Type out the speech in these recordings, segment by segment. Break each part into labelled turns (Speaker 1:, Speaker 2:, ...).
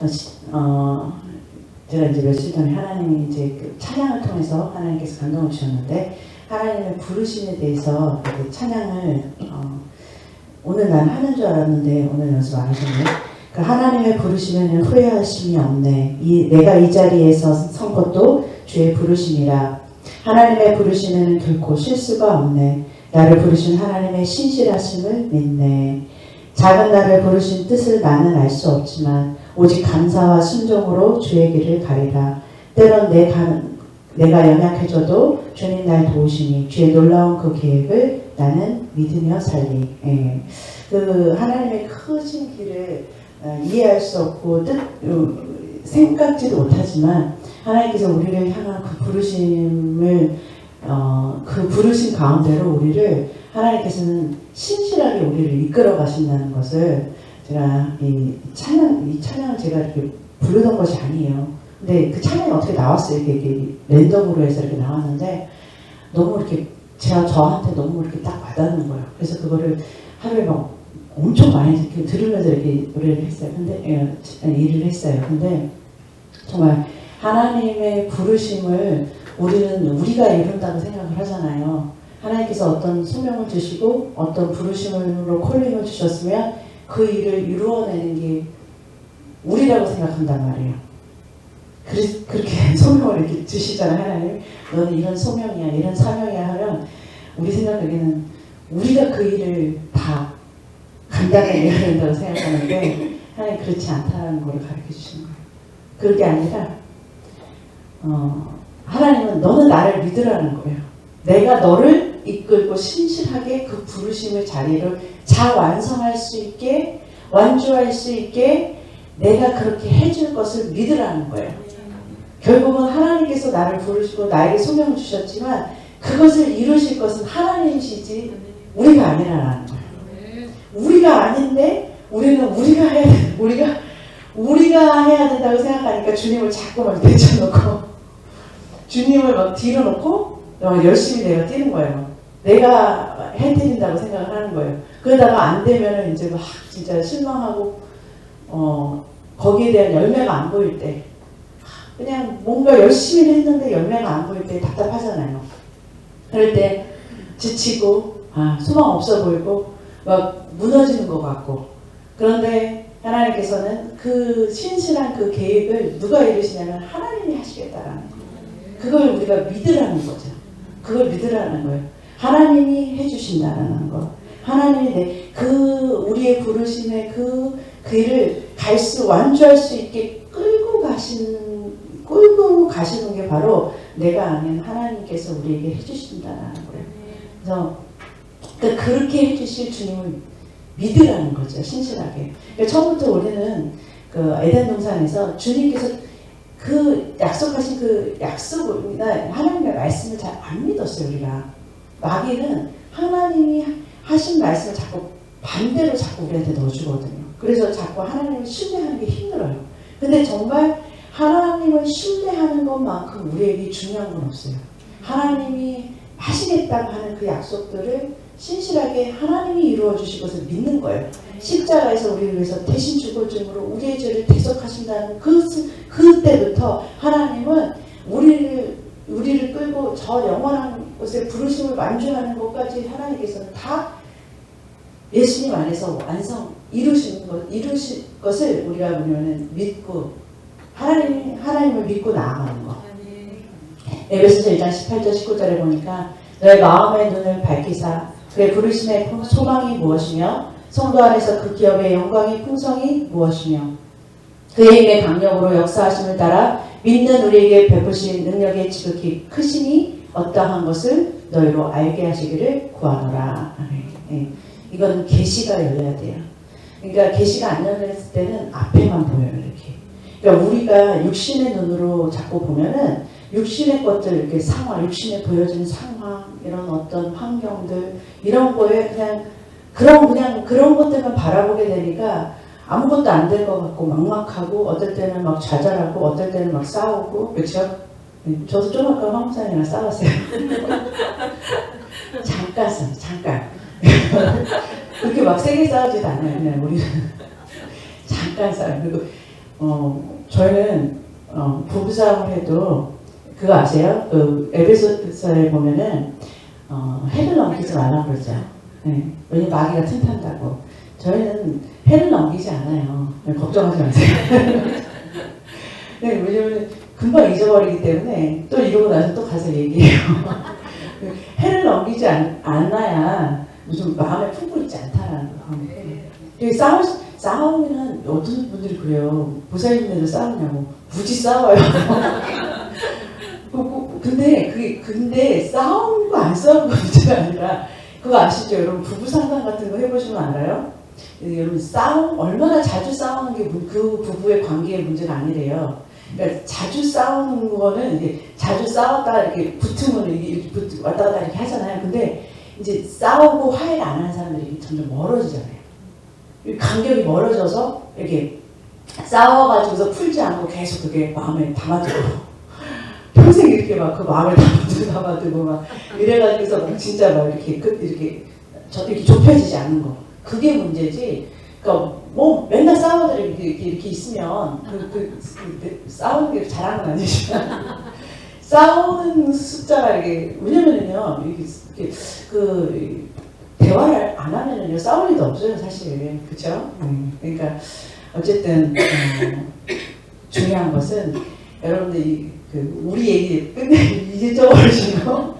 Speaker 1: 제가 이제 며칠 전에 하나님이 이제 그 찬양을 통해서 하나님께서 감동을 주셨는데, 하나님의 부르심에 대해서 찬양을 오늘 난 하는 줄 알았는데 오늘 연습 안 하셨네. 그 하나님의 부르심에는 후회하심이 없네. 내가 이 자리에서 선 것도 주의 부르심이라. 하나님의 부르심에는 결코 실수가 없네. 나를 부르신 하나님의 신실하심을 믿네. 작은 나를 부르신 뜻을 나는 알 수 없지만 오직 감사와 순종으로 주의 길을 가리라. 때론 내가 연약해져도 주님 날 도우시니 주의 놀라운 그 계획을 나는 믿으며 살리. 그 하나님의 크신 길을 이해할 수 없고 생각지도 못하지만 하나님께서 우리를 향한 그 부르심을 그 부르심 가운데로 우리를 하나님께서는 신실하게 우리를 이끌어 가신다는 것을 제가 이 찬양을 제가 이렇게 부르던 것이 아니에요. 근데 그 찬양이 어떻게 나왔어요? 이렇게 랜덤으로 해서 이렇게 나왔는데 너무 이렇게 저한테 너무 이렇게 딱 와닿는 거예요. 그래서 그거를 하루에 막 엄청 많이 이렇게 들으면서 이렇게 노래를 했어요. 근데 일을 했어요. 근데 정말 하나님의 부르심을 우리가 이룬다고 생각을 하잖아요. 하나님께서 어떤 소명을 주시고 어떤 부르심으로 콜링을 주셨으면 그 일을 이루어내는 게 우리라고 생각한단 말이에요. 그렇게 소명을 이렇게 주시잖아요. 하나님, 너는 이런 소명이야, 이런 사명이야 하면 우리 생각하기에는 우리가 그 일을 다 감당해내야 된다고 생각하는데 하나님 그렇지 않다는 걸 가르쳐 주시는 거예요. 그게 아니라 하나님은 너는 나를 믿으라는 거예요. 내가 너를 이끌고 신실하게 그 부르심의 자리를 자완성할 수 있게, 완주할 수 있게 내가 그렇게 해줄 것을 믿으라는 거예요. 결국은 하나님께서 나를 부르시고 나에게 소명을 주셨지만 그것을 이루실 것은 하나님이시지 우리가 아니라는 거예요. 우리가 아닌데 우리는 우리가 해야 된다고 생각하니까 주님을 자꾸만 대쳐놓고 주님을 막 뒤로 놓고 열심히 내가 뛰는 거예요. 내가 해드린다고 생각을 하는 거예요. 그러다가 안 되면은 이제 막 진짜 실망하고 거기에 대한 열매가 안 보일 때, 그냥 뭔가 열심히 했는데 열매가 안 보일 때 답답하잖아요. 그럴 때 지치고 소망 없어 보이고 막 무너지는 것 같고, 그런데 하나님께서는 그 신실한 그 계획을 누가 이루시냐면 하나님이 하시겠다라는 거예요. 그걸 우리가 믿으라는 거죠. 그걸 믿으라는 거예요. 하나님이 해주신다라는 거. 하나님이 우리의 부르심의 그 길을 완주할 수 있게 끌고 가시는 게 바로 내가 아닌 하나님께서 우리에게 해주신다라는 거예요. 그래서 그렇게 해주실 주님을 믿으라는 거죠. 신실하게. 그러니까 처음부터 우리는 그 에덴 동산에서 주님께서 그 약속하신 그 약속이나 하나님의 말씀을 잘 안 믿었어요. 우리가 마귀는 하나님이 하신 말씀을 자꾸 반대로 자꾸 우리한테 넣어주거든요. 그래서 자꾸 하나님을 신뢰하는 게 힘들어요. 근데 정말 하나님을 신뢰하는 것만큼 우리에게 중요한 건 없어요. 하나님이 하시겠다고 하는 그 약속들을 신실하게 하나님이 이루어 주실 것을 믿는 거예요. 십자가에서 우리를 위해서 대신 죽어줌으로 우리의 죄를 대속하신다는 그때부터 하나님은 우리를 끌고 저 영원한 곳에 부르심을 완주하는 것까지 하나님께서는 다 예수님 안에서 이루실 것을 우리가 보면은 믿고 하나님을 믿고 나아가는 거. 에베소서 1장 18절 19절에 보니까 너의 마음의 눈을 밝히사 그의 부르심의 소망이 무엇이며 성도 안에서 그 기업의 영광의 풍성이 무엇이며 그의 힘의 강력으로 역사하심을 따라 믿는 우리에게 베푸신 능력의 지극히 크심이 어떠한 것을 너희로 알게 하시기를 구하노라. 이건 계시가 열려야 돼요. 그러니까 계시가 안 열렸을 때는 앞에만 보여요. 이렇게. 그러니까 우리가 육신의 눈으로 자꾸 보면은 육신의 것들, 이렇게 육신에 보여지는 상황, 이런 어떤 환경들, 이런 거에 그냥 그런 것들만 바라보게 되니까 아무것도 안 될 것 같고 막막하고 어떨 때는 막 좌절하고 어떨 때는 막 싸우고, 그렇죠? 저도 좀 아까 황무사님이랑 싸웠어요. 잠깐. 그렇게 막 세게 싸우지도 않아요. 그냥 우리는 잠깐 싸워요. 그리고 저희는 부부싸움을 해도 그거 아세요? 그 에베소서에 보면은 해를 넘기지 말라 그러죠. 네. 왜냐면 마귀가 틈탄다고. 저희는 해를 넘기지 않아요. 걱정하지 마세요. 네, 왜냐면 금방 잊어버리기 때문에 또 이러고 나서 또 가서 얘기해요. 해를 넘기지 않아야 무슨 마음에 품고 있지 않다라는 거. 싸우면 어떤 분들이 그래요. 보살님들도 싸우냐고. 굳이 싸워요. 근데 싸우는 거 안 싸우는 거 문제가 아니라 그거 아시죠? 여러분 부부 상담 같은 거 해보시면 알아요? 여러분 얼마나 자주 싸우는 게 그 부부의 관계의 문제가 아니래요. 그러니까 자주 싸우는 거는 이제 자주 싸웠다 이렇게 붙으면 이렇게 왔다 갔다 이렇게 하잖아요. 근데 이제 싸우고 화해를 안 하는 사람들이 점점 멀어지잖아요. 간격이 멀어져서 이렇게 싸워가지고서 풀지 않고 계속 그게 마음에 담아두고 평생 이렇게 막 그 마음을 담아두고 막 이래가지고서 막 진짜 막 이렇게 좁혀지지 않는 거. 그게 문제지. 그러니까 뭐 맨날 싸워도 이렇게 있으면 싸우는 게 잘하는 건 아니지만 싸우는 숫자가 이게 왜냐면은요 이게 대화를 안 하면은요 싸울 일도 없어요 사실. 그렇죠? 그러니까 어쨌든 중요한 것은 여러분들이 우리 얘기 끝내 잊어버리시고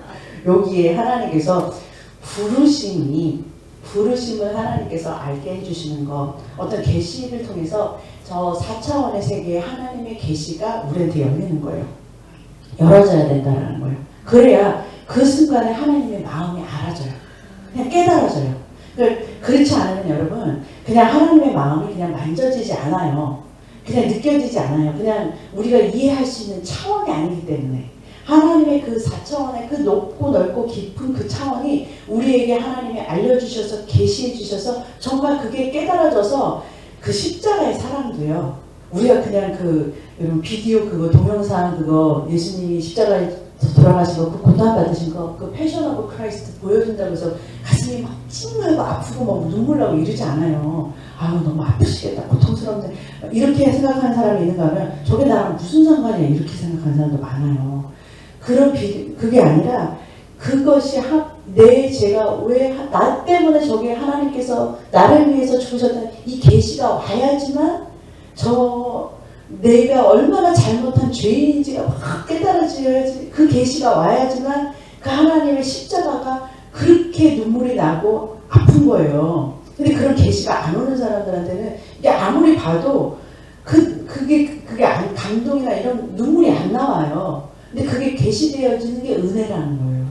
Speaker 1: 여기에 하나님께서 부르심을 하나님께서 알게 해주시는 것, 어떤 계시를 통해서 저 4차원의 세계에 하나님의 계시가 우리한테 열리는 거예요. 열어져야 된다는 거예요. 그래야 그 순간에 하나님의 마음이 알아져요. 그냥 깨달아져요. 그렇지 않으면 여러분 그냥 하나님의 마음이 그냥 만져지지 않아요. 그냥 느껴지지 않아요. 그냥 우리가 이해할 수 있는 차원이 아니기 때문에 하나님의 그 4차원의 그 높고 넓고 깊은 그 차원이 우리에게 하나님이 알려주셔서 계시해 주셔서 정말 그게 깨달아져서 그 십자가의 사랑도요. 우리가 그냥 여러분 비디오 동영상 예수님이 십자가에 돌아가시고 그 고난 받으신 거 그 패션 오브 크라이스트 보여준다고 해서 가슴이 막 찡하고 아프고 막 눈물 나고 이러지 않아요. 아유 너무 아프시겠다 고통스러운데 이렇게 생각하는 사람이 있는가 하면 저게 나랑 무슨 상관이야 이렇게 생각하는 사람도 많아요. 그게 아니라 그것이 제가 왜 나 때문에 저게 하나님께서 나를 위해서 죽으셨다는 이 계시가 와야지만 내가 얼마나 잘못한 죄인인지가 막 깨달아져야지 그 계시가 와야지만 그 하나님의 십자가가 그렇게 눈물이 나고 아픈 거예요. 근데 그런 계시가 안 오는 사람들한테는 이게 아무리 봐도 그게 감동이나 이런 눈물이 안 나와요. 근데 그게 계시되어지는 게 은혜라는 거예요.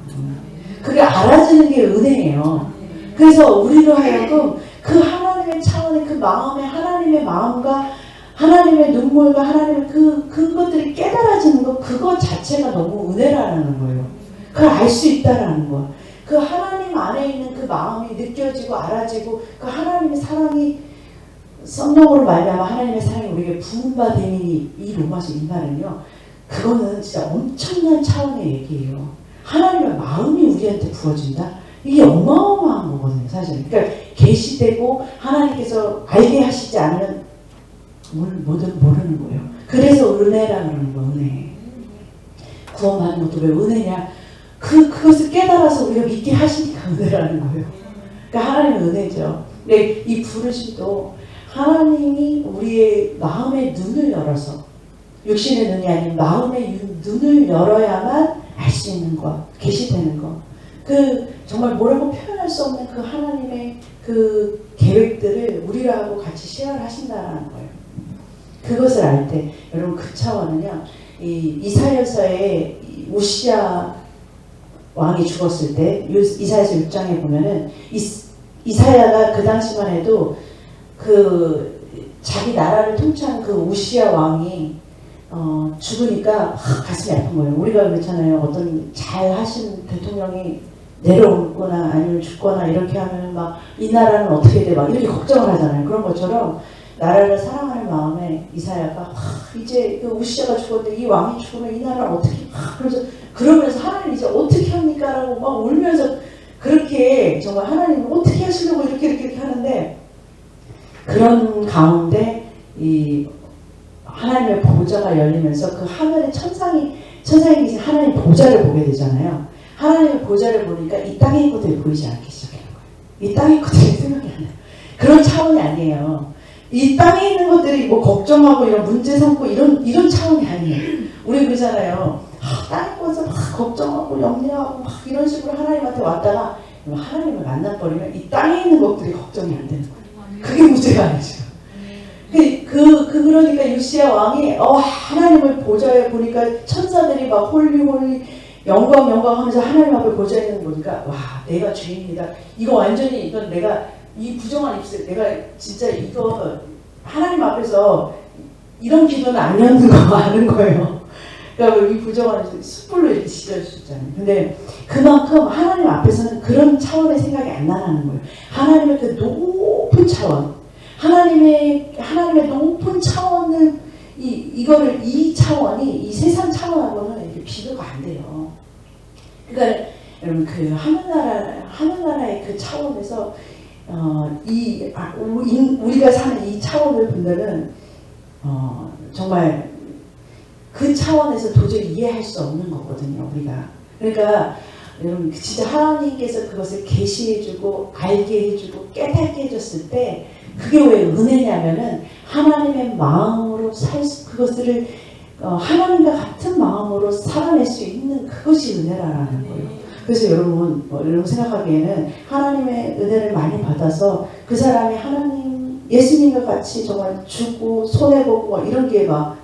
Speaker 1: 그게 알아지는 게 은혜예요. 그래서 우리로 하여금 그 하나님의 차원의 그 마음에 하나님의 마음과 하나님의 눈물과 하나님의 그것들이 깨달아지는 것 그것 자체가 너무 은혜라는 거예요. 그걸 알 수 있다라는 거. 그 하나님 안에 있는 그 마음이 느껴지고 알아지고 그 하나님의 사랑이 성령으로 말미암아 하나님의 사랑이 우리에게 부은 바 되니 이 로마서 이 말은요. 그거는 진짜 엄청난 차원의 얘기예요. 하나님의 마음이 우리한테 부어진다? 이게 어마어마한 거거든요, 사실. 그러니까 계시되고 하나님께서 알게 하시지 않으면 모르는 거예요. 그래서 은혜라 그러는 거예요, 은혜. 구원받는 것도 왜 은혜냐? 그것을 깨달아서 우리가 믿게 하시니까 은혜라는 거예요. 그러니까 하나님의 은혜죠. 근데 이 부르심도 하나님이 우리의 마음의 눈을 열어서 육신의 눈이 아닌 마음의 눈을 열어야만 알 수 있는 것, 계시되는 것. 정말 뭐라고 표현할 수 없는 그 하나님의 그 계획들을 우리하고 같이 시행을 하신다는 거예요. 그것을 알 때, 여러분 그 차원은요, 이사야서에 우시야 왕이 죽었을 때, 이사야서 6장에 보면은, 이사야가 그 당시만 해도 자기 나라를 통치한 그 우시야 왕이 죽으니까 가슴이 아픈 거예요. 우리가 그렇잖아요. 어떤 잘 하신 대통령이 내려오거나 아니면 죽거나 이렇게 하면 막 이 나라는 어떻게 돼? 막 이렇게 걱정을 하잖아요. 그런 것처럼 나라를 사랑하는 마음에 이사야가 이제 그 우시야가 죽었는데 이 왕이 죽으면 이 나라를 어떻게 그러면서 하나님 이제 어떻게 합니까? 라고 막 울면서 그렇게 정말 하나님 어떻게 하시려고 이렇게 하는데 그런 가운데 하나님의 보좌가 열리면서 그 하늘의 천상에 계신 하나님의 보좌를 보게 되잖아요. 하나님의 보좌를 보니까 이 땅의 인구들이 보이지 않기 시작하는 거예요. 이 땅의 인구들이 생각이 안 나요. 그런 차원이 아니에요. 이 땅에 있는 것들이 뭐 걱정하고 이런 문제 삼고 이런 차원이 아니에요. 우리 그러잖아요. 땅에 있고서 막 걱정하고 염려하고 막 이런 식으로 하나님한테 왔다가 하나님을 만나버리면 이 땅에 있는 것들이 걱정이 안 되는 거예요. 그게 문제가 아니죠. 그러니까 요시야 왕이 하나님을 보좌에 보니까 천사들이 막 홀리 영광 하면서 하나님 앞에 보좌 있는 거 보니까 와, 내가 주인이다. 이거 완전히 이건 내가 이 부정한 입술 내가 진짜 이거 하나님 앞에서 이런 기도는 아니었는 거 아는 거예요. 그러니까 이 부정한 입술 숯불로 이렇게 씻어주셨잖아요. 근데 그만큼 하나님 앞에서는 그런 차원의 생각이 안 나는 거예요. 하나님의 그 높은 차원, 하나님의 높은 차원을 이 차원이 이 세상 차원하고는 이렇게 비교가 안 돼요. 그러니까 여러분 그 하늘나라의 그 차원에서 우리가 사는 이 차원을 본다면 정말 그 차원에서 도저히 이해할 수 없는 거거든요, 우리가. 그러니까 여러분 진짜 하나님께서 그것을 계시해주고 알게 해주고 깨닫게 해줬을 때 그게 왜 은혜냐면은 하나님의 마음으로 그것을 하나님과 같은 마음으로 살아낼 수 있는 그것이 은혜라는 거예요. 그래서 여러분 생각하기에는 하나님의 은혜를 많이 받아서 그 사람이 예수님과 같이 정말 죽고 손해보고 막 이런 게 막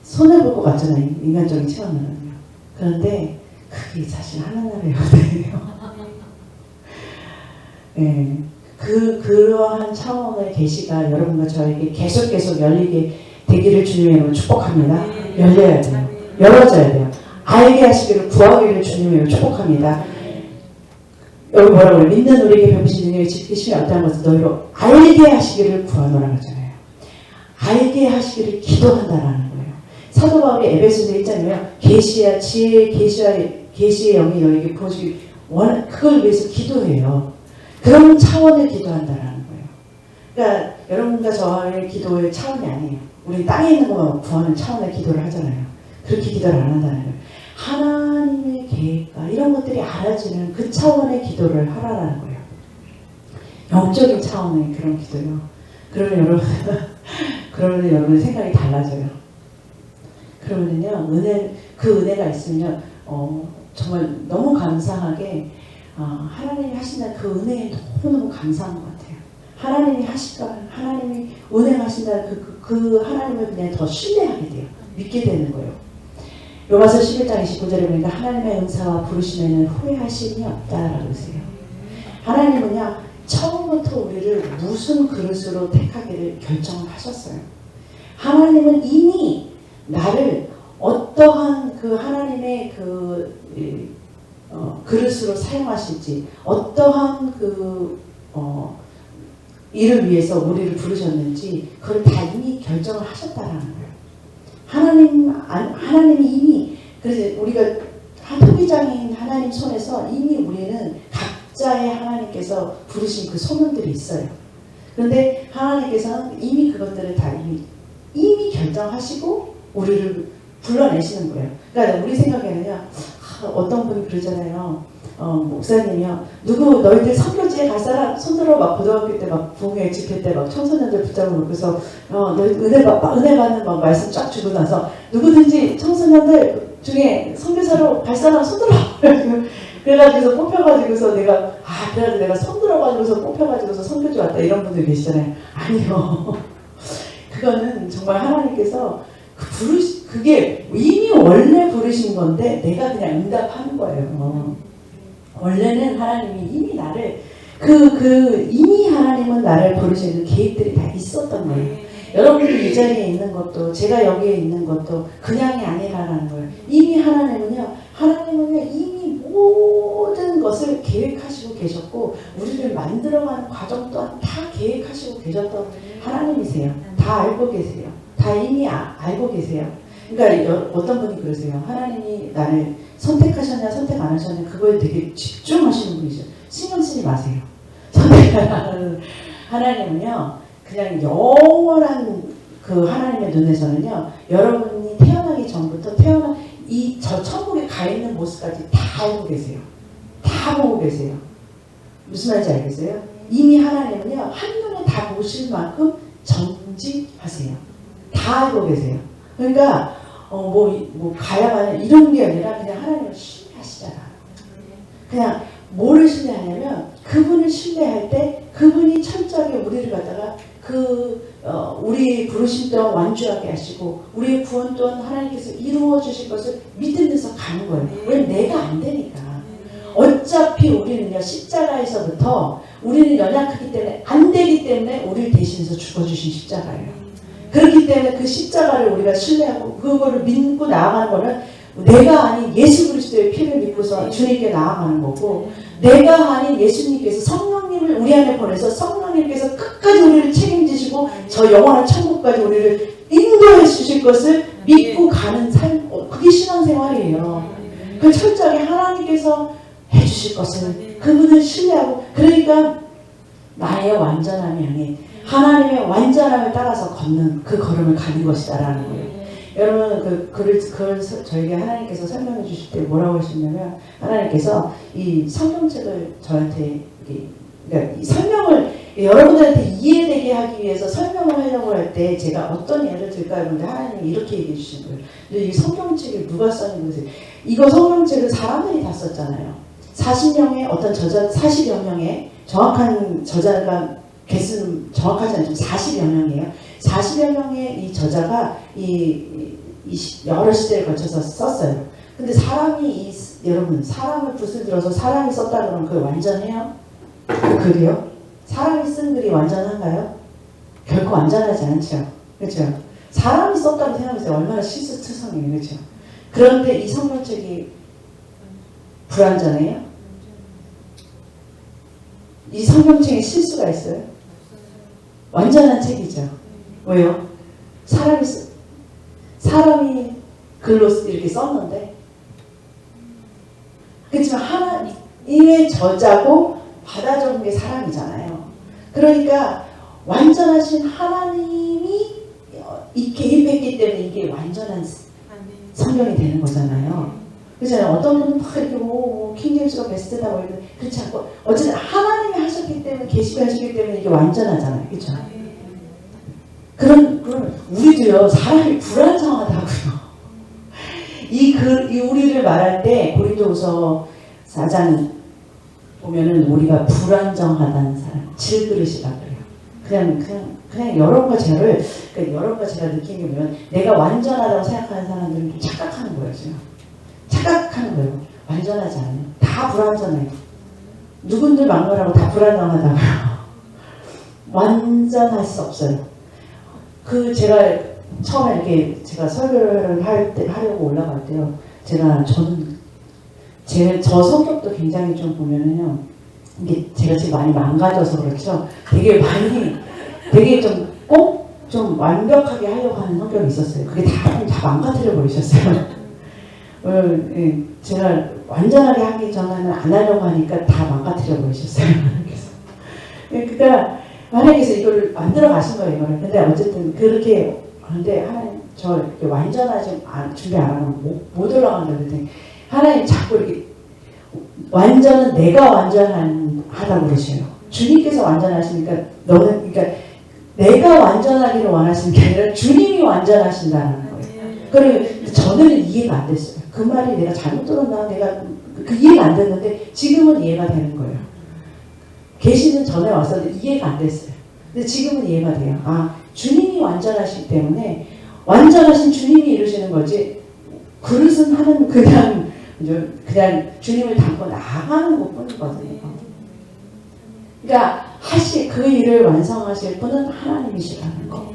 Speaker 1: 손해볼 것 같잖아요. 인간적인 체험으로는요. 그런데 그게 사실 하나님의 은혜예요. 네. 그러한 차원의 계시가 여러분과 저에게 계속 열리게 되기를 주님의 축복합니다. 열려야 돼요. 열어져야 돼요. 알게 하시기를 구하기를 주님의 축복합니다. 여기 뭐라고 그래요? 믿는 우리에게 베푸신 능력이 지키심이 어떠한 것을 너희로 알게 하시기를 구하노라 하잖아요. 알게 하시기를 기도한다라는 거예요. 사도 바울이 에베소서 1장이면 계시야 지혜의 계시의 영이 너에게 보시기 그걸 위해서 기도해요. 그런 차원을 기도한다라는 거예요. 그러니까 여러분과 저의 기도의 차원이 아니에요. 우리 땅에 있는 것만 구하는 차원의 기도를 하잖아요. 그렇게 기도를 안 한다는 거예요. 하나님의 계획과 이런 것들이 알아지는 그 차원의 기도를 하라는 거예요. 영적인 차원의 그런 기도요. 그러면 여러분의 생각이 달라져요. 그러면요, 그 은혜가 있으면 정말 너무 감사하게 하나님이 하신다는 그 은혜에 너무너무 감사한 것 같아요. 하나님이 하나님이 운행하신다는 그 하나님을 그냥 더 신뢰하게 돼요. 믿게 되는 거예요. 로마서 11장 29절에 보니까 하나님의 은사와 부르심에는 후회하심이 없다라고 했어요. 하나님은요, 처음부터 우리를 무슨 그릇으로 택하기를 결정을 하셨어요. 하나님은 이미 나를 어떠한 그 하나님의 그릇으로 사용하실지, 어떠한 일을 위해서 우리를 부르셨는지 그걸 다 이미 결정을 하셨다라는 거예요. 하나님이 이미, 그래서 우리가 토기장인 하나님 손에서 이미 우리는 각자의 하나님께서 부르신 그 소명들이 있어요. 그런데 하나님께서는 이미 그것들을 다 이미 결정하시고 우리를 불러내시는 거예요. 그러니까 우리 생각에는요, 어떤 분이 그러잖아요. 목사님이요, 너희들 선교지에 갈 사람 손들어. 막 고등학교 때 막 부흥회 집회 때 막 청소년들 붙잡아 놓고서 너희 은혜 받는 막 말씀 쫙 주고 나서 누구든지 청소년들 중에 선교사로 갈 사람 손들어. 그래가지고서 뽑혀가지고서 그래가지고 내가 손들어가지고서 뽑혀가지고서 선교지 왔다 이런 분들 계시잖아요. 아니요. 그거는 정말 하나님께서 그게 이미 원래 부르신 건데 내가 그냥 응답하는 거예요. 원래는 하나님이 이미 나를 이미 하나님은 나를 부르시는 계획들이 다 있었던 거예요. 여러분들이 이 자리에 있는 것도 제가 여기에 있는 것도 그냥이 아니라는 거예요. 이미 하나님은요 이미 모든 것을 계획하시고 계셨고 우리를 만들어가는 과정 또한 다 계획하시고 계셨던 하나님이세요. 다 알고 계세요. 다 이미 알고 계세요. 그러니까 어떤 분이 그러세요. 하나님이 나를 선택하셨냐 선택 안 하셨냐 그거에 되게 집중하시는 분이죠. 신경 쓰지 마세요. 선택하는 하나님은요 그냥 영원한 그 하나님의 눈에서는요, 여러분이 태어나기 전부터 저 천국에 가 있는 모습까지 다 알고 계세요. 다 보고 계세요. 무슨 말인지 알겠어요? 이미 하나님은요, 한눈에 다 보실 만큼 정직하세요. 다 알고 계세요. 그러니까 가야만 이런 게 아니라 그냥 하나님을 신뢰하시잖아. 그냥 뭐를 신뢰하냐면 그분을 신뢰할 때 그분이 철저하게 우리를 갖다가 우리 부르심 또한 완주하게 하시고 우리의 구원 또한 하나님께서 이루어 주실 것을 믿으면서 가는 거예요. 왜? 내가 안 되니까. 어차피 우리는요, 십자가에서부터 우리는 연약하기 때문에 안 되기 때문에 우리를 대신해서 죽어주신 십자가예요. 그렇기 때문에 그 십자가를 우리가 신뢰하고 그거를 믿고 나아가는 거는 내가 아닌 예수 그리스도의 피를 믿고서 주님께 나아가는 거고, 내가 아닌 예수님께서 성령님을 우리 안에 보내서 성령님께서 끝까지 우리를 책임지시고 저 영원한 천국까지 우리를 인도해 주실 것을 믿고 가는 삶, 그게 신앙생활이에요. 그 철저하게 하나님께서 해주실 것을 그분을 신뢰하고, 그러니까 나의 완전함이 아닌 하나님의 완전함을 따라서 걷는 그 걸음을 가는 것이다라는 거예요. 여러분 그걸 저에게 하나님께서 설명해 주실 때 뭐라고 하셨냐면, 하나님께서 이 성경책을 저한테 그러니까 이 설명을 여러분들한테 이해되게 하기 위해서 설명을 하려고 할 때 제가 어떤 예를 들까 하는데 하나님이 이렇게 얘기해 주신 거예요. 이 성경책을 누가 썼는지, 이거 성경책을 사람들이 다 썼잖아요. 40명의 어떤 저자, 40여 명의 정확한 저자가 개수는 정확하지 않지만 40여 명이에요. 40여 명의 이 저자가 여러 시대를 거쳐서 썼어요. 근데 여러분, 사람을 붓을 들어서 사람이 썼다 그러면 그게 완전해요? 그 글이요? 사람이 쓴 글이 완전한가요? 결코 완전하지 않죠. 그렇죠? 사람이 썼다고 생각해보세요. 얼마나 실수투성이에요. 그렇죠? 그런데 이 성경책이 불완전해요? 이 성경책에 실수가 있어요? 완전한 책이죠. 왜요? 사람이 글로 이렇게 썼는데, 그렇지만 하나님의 저자고 받아 적은 게 사람이잖아요. 그러니까 완전하신 하나님이 이렇게 임했기 때문에 이게 완전한 성경이 되는 거잖아요. 그렇잖아요. 어떤 분은 막 이렇게 킹제임스가 베스트다 뭐 이런, 그렇지 않고 어쨌든 하나님이 하셨기 때문에, 계시하셨기 때문에 이게 완전하잖아요. 그렇죠? 그럼 우리도요, 사람이 불완전하다고요. 이 우리를 말할 때 고린도후서 4장 보면은 우리가 불완전하다는 사람, 질그릇이라 그래요. 그냥 여러분과 제가 느낀 게 뭐냐면, 내가 완전하다고 생각하는 사람들은 좀 착각하는 거예요. 지금 착각하는 거예요. 완전하지 않아요. 다 불완전해요. 누군들 막말하고 다 불완전하다고요. 완전할 수 없어요. 제가 처음에 이렇게 제가 설교를 하려고 올라갈 때요, 저 성격도 굉장히 좀 보면은요, 이게 제가 지금 많이 망가져서 그렇죠. 되게 좀 완벽하게 하려고 하는 성격이 있었어요. 그게 다 망가뜨려 버리셨어요. 제가 완전하게 하기 전에는 안 하려고 하니까 다 망가뜨려 버리셨어요. 그러니까 하나님께서 이걸 만들어 가신 거예요, 이거를. 근데 어쨌든 그렇게 하는데, 하나님 저 이렇게 완전하지 준비 안 하면 못 올라간다 그랬더니, 하나님 자꾸 이렇게 완전은 내가 완전하다고 그러셔요. 주님께서 완전하시니까 그러니까 내가 완전하기를 원하시는 게 아니라 주님이 완전하신다는 거예요. 그리고 저는 이해가 안 됐어요. 그 말이 내가 잘못 들었나? 내가 이해가 안 됐는데 지금은 이해가 되는 거예요. 계시는 전에 왔었는데 이해가 안 됐어요. 근데 지금은 이해가 돼요. 주님이 완전하시기 때문에 완전하신 주님이 이루시는 거지, 그릇은 하는 그냥 주님을 담고 나가는 것뿐이거든요. 그러니까 그 일을 완성하실 분은 하나님이시라는 거.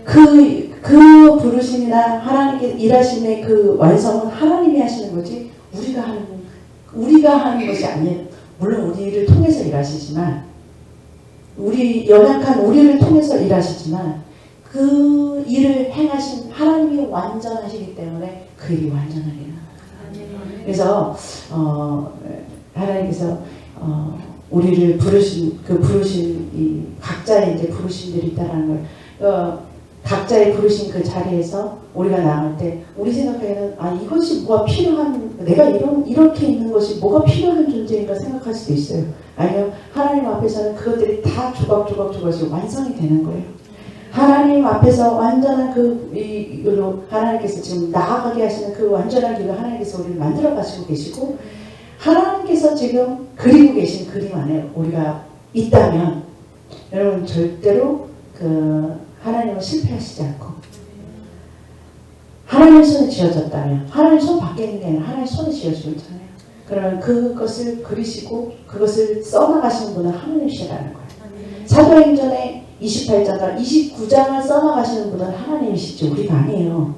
Speaker 1: 그 부르심이나 하나님께 일하심의 그 완성은 하나님이 하시는 거지, 우리가 하는 것이 아니에요. 물론 우리를 통해서 일하시지만, 연약한 우리를 통해서 일하시지만, 그 일을 행하신 하나님이 완전하시기 때문에 그 일이 완전하게 나아요. 그래서 하나님께서 우리를 부르신 이 각자의 이제 부르심들이 있다라는 걸, 각자의 부르신 그 자리에서 우리가 나갈 때 우리 생각에는 이것이 뭐가 필요한, 내가 이렇게 있는 것이 뭐가 필요한 존재인가 생각할 수도 있어요. 아니면 하나님 앞에서는 그것들이 다 조각조각 완성이 되는 거예요. 하나님 앞에서 완전한 이로 하나님께서 지금 나아가게 하시는 그 완전한 길로 하나님께서 우리를 만들어 가시고 계시고, 하나님께서 지금 그리고 계신 그림 안에 우리가 있다면 여러분 절대로 하나님은 실패하시지 않고, 하나님의 손에 쥐어졌다면, 하나님 손 밖에 있는 게 아니라 하나님 손에 쥐어지고 있잖아요. 그러면 그것을 그리시고 그것을 써나가시는 분은 하나님이시라는 거예요. 사도행전의 28장과 29장을 써나가시는 분은 하나님이시지 우리가 아니에요.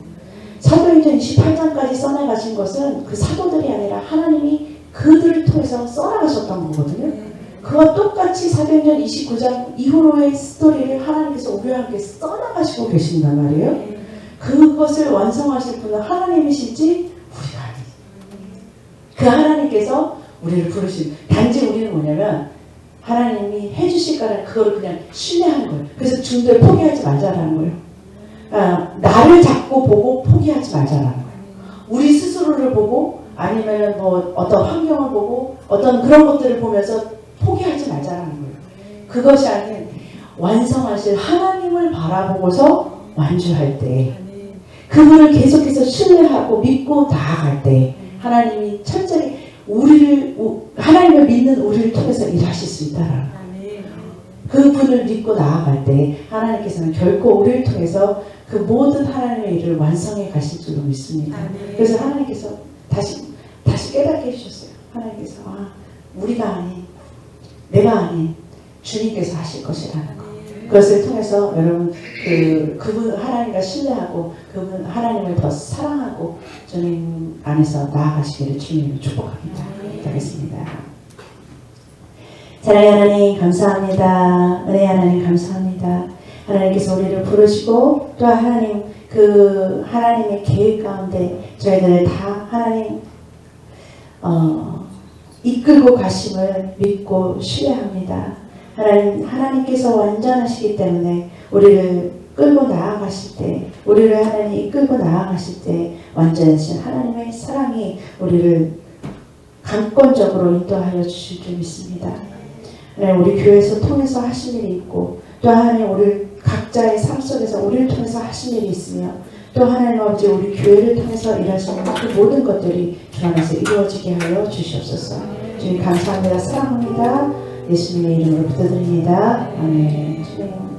Speaker 1: 사도행전 28장까지 써나가신 것은 그 사도들이 아니라 하나님이 그들을 통해서 써나가셨던 거거든요. 그와 똑같이 사도행전 29장 이후로의 스토리를 하나님께서 우리와 함께 써나가시고 계신단 말이에요. 그것을 완성하실 분은 하나님이시지 우리가 아니에요. 그 하나님께서 우리를 부르신, 단지 우리는 뭐냐면 하나님이 해주실 거라는 그거를 그냥 신뢰하는 거예요. 그래서 중도에 포기하지 말자라는 거예요. 나를 잡고 보고 포기하지 말자라는 거예요. 우리 스스로를 보고 아니면 뭐 어떤 환경을 보고 어떤 그런 것들을 보면서 포기하지 말자라는 거예요. 그것이 아닌 완성하실 하나님을 바라보고서 완주할 때, 그분을 계속해서 신뢰하고 믿고 나아갈 때 하나님이 철저히 하나님을 믿는 우리를 통해서 일하실 수 있다라는 거예요. 그분을 믿고 나아갈 때 하나님께서는 결코 우리를 통해서 그 모든 하나님의 일을 완성해 가실 줄로 믿습니다. 그래서 하나님께서 다시 깨닫게 해주셨어요. 하나님께서 우리가 아닌, 내가 아닌 주님께서 하실 것이라는 거. 그것을 통해서 여러분 그분 하나님과 신뢰하고 그분 하나님을 더 사랑하고 주님 안에서 나아가시기를 주님을 축복합니다. 기도하겠습니다. 사랑의 하나님 감사합니다. 은혜의 하나님 감사합니다. 하나님께서 우리를 부르시고 또 하나님 하나님의 계획 가운데 저희들을 다 하나님 이끌고 가심을 믿고 신뢰합니다. 하나님께서 완전하시기 때문에 우리를 끌고 나아가실 때, 우리를 하나님 이끌고 나아가실 때 완전하신 하나님의 사랑이 우리를 강권적으로 인도하여 주실 줄 믿습니다. 하나님 우리 교회에서 통해서 하신 일이 있고 또 하나님 우리 각자의 삶 속에서 우리를 통해서 하신 일이 있으며 또 하나님 아버지 우리 교회를 통해서 일하시는 그 모든 것들이 주 안에서 이루어지게 하여 주시옵소서. 주님 감사합니다. 사랑합니다. 예수님의 이름으로 부탁드립니다. 아멘. 주님.